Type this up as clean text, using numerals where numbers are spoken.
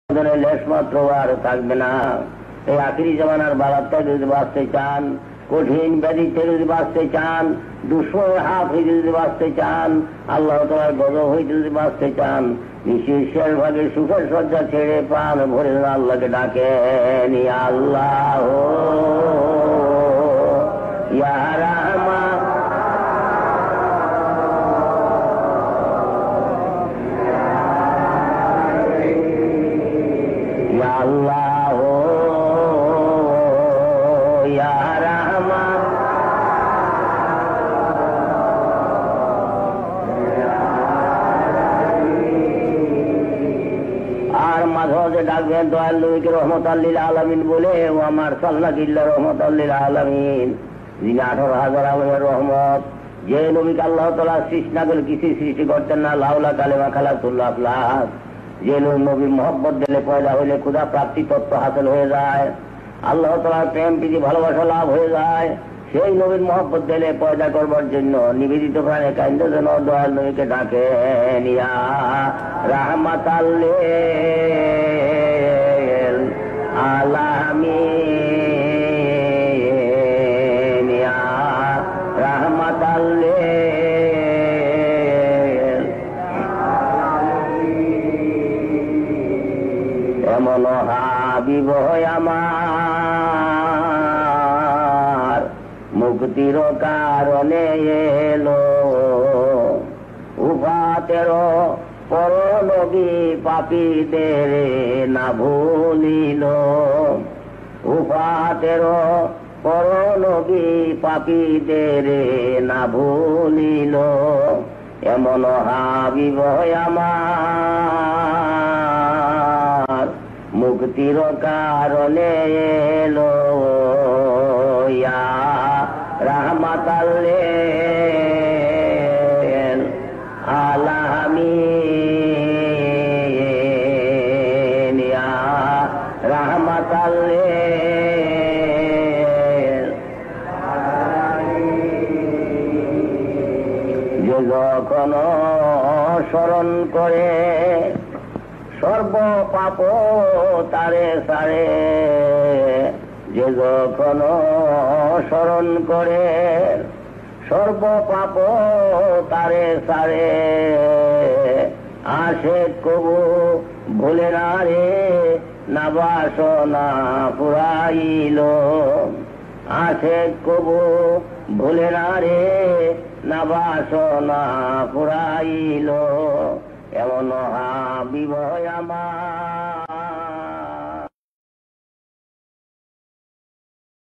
Lace মাত্র আর থাকবে না। এই আখিরি জামানার বালার থেকে যদি বাঁচতে চান, কঠিন ব্যাধি থেকে যদি বাঁচতে চান, দুশ্মনের হাত হইতে যদি বাঁচতে চান, আল্লাহ তাআলার গজব হইতে যদি বাঁচতে চান, নিঃশ্বাসের ভাগে সুখের সজ্জা ছেড়ে প্রাণ ভরে আল্লাহকে ডাকেন, ইয়া আল্লাহ ইয়া রাহমান। আল্লাহ ইয়া রাহমান। আর মাঝে মাঝে ডাকবেন দয়াল নবীকে রহমতাল লিল আলামিন বলে, ও আমার সাল্লাল্লাহু ইল্লা রহমতাল লিল আলামিন, যিনি 18,000 আলমের রহমত। যে নবীকে আল্লাহ তাআলা সৃষ্টি না করে কিছু সৃষ্টি করতেন না, লাউলা কালেমা খালাকুল্লাহ আফলাক। যে নবীর মহব্বত দিলে পয়দা হইলে ক্ষুধা প্রাপ্তি তত্ত্ব হাসিল হয়ে যায়, আল্লাহ তাআলার প্রেম প্রীতি ভালোবাসা লাভ হয়ে যায়। সেই নবীর মহব্বত দিলে পয়দা করবার জন্য নিবেদিত প্রাণে কাইন্দ যেন দয়াল নবীকে ডাকেন, ইয়া রাহমাতাল লিল আলামিন, ইয়া রাহমাতাল লিল। এমন হাবিব আমার মুক্তির কারণে এলো, উফাতের পর নবী পাপীদের না ভুলিল, উফাতের পর নবী পাপীদের না ভুলিল। এমন হাবিব আমার মুক্তির কারণে এলো, ইয়া রাহমাতাল লিল আলামিন, ইয়া রাহমাতাল লিল। যে যখন স্মরণ করে সর্ব পাপ তারে সারে, যে যখন স্মরণ করে সর্ব পাপ তারে সারে, আসে কবু ভুলে না রে না বাসনা পুরাইল, আসে কবু ভুলে না রে না বাসনা পুরাইল। এমন হাবিব আমার